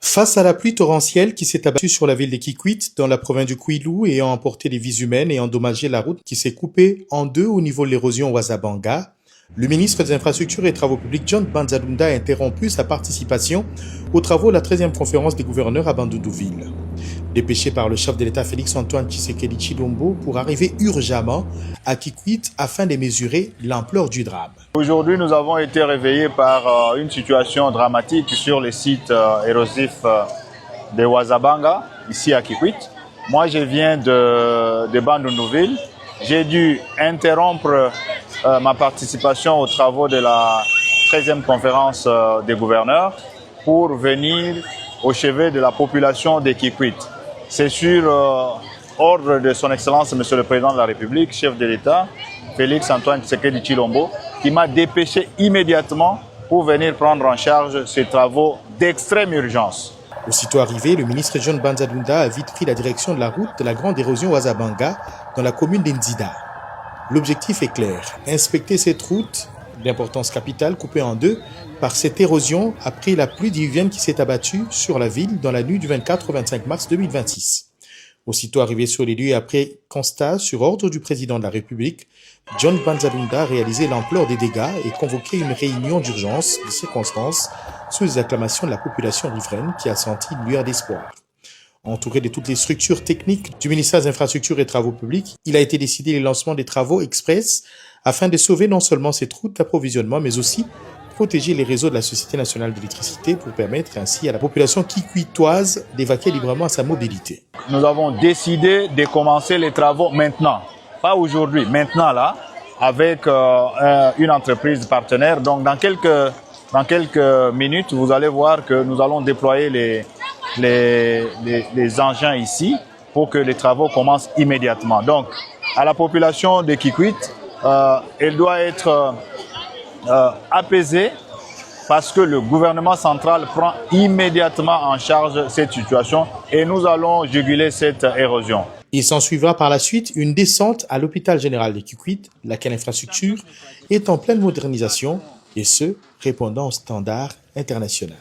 Face à la pluie torrentielle qui s'est abattue sur la ville de Kikwit, dans la province du Kwilu, ayant emporté des vies humaines et endommagé la route qui s'est coupée en deux au niveau de l'érosion Ouazabanga, le ministre des Infrastructures et Travaux publics John Banzalunda a interrompu sa participation aux travaux de la 13e conférence des gouverneurs à Bandundu-Ville. Dépêché par le chef de l'État Félix-Antoine Tshisekedi Tshilombo pour arriver urgemment à Kikwit afin de mesurer l'ampleur du drame. Aujourd'hui, nous avons été réveillés par une situation dramatique sur les sites érosifs de Ouazabanga, ici à Kikwit. Moi, je viens de Bandundu-Ville. J'ai dû interrompre ma participation aux travaux de la 13e conférence des gouverneurs pour venir au chevet de la population de Kikwit. C'est sur ordre de son Excellence, Monsieur le Président de la République, chef de l'État, Félix-Antoine Tshisekedi Tshilombo, qui m'a dépêché immédiatement pour venir prendre en charge ces travaux d'extrême urgence. Aussitôt arrivé, le ministre John Banzalunda a vite pris la direction de la route de la grande érosion Ouazabanga dans la commune d'Nzida. L'objectif est clair, inspecter cette route d'importance capitale coupée en deux par cette érosion après la pluie diluvienne qui s'est abattue sur la ville dans la nuit du 24 au 25 mars 2026. Aussitôt arrivé sur les lieux et après constat sur ordre du président de la République, John Banzalunda a réalisé l'ampleur des dégâts et convoqué une réunion d'urgence de circonstances sous les acclamations de la population riveraine qui a senti une lueur d'espoir. Entouré de toutes les structures techniques du ministère des Infrastructures et Travaux publics, il a été décidé le lancement des travaux express afin de sauver non seulement cette route d'approvisionnement, mais aussi protéger les réseaux de la Société nationale d'électricité pour permettre ainsi à la population kikwitoise d'évacuer librement sa mobilité. Nous avons décidé de commencer les travaux maintenant, pas aujourd'hui, maintenant là, avec une entreprise partenaire. Donc dans quelques minutes, vous allez voir que nous allons déployer les engins ici pour que les travaux commencent immédiatement. Donc à la population de Kikwit, elle doit être apaisée parce que le gouvernement central prend immédiatement en charge cette situation et nous allons juguler cette érosion. Il s'en suivra par la suite une descente à l'hôpital général de Kikwit, laquelle infrastructure est en pleine modernisation et ce, répondant aux standards internationaux.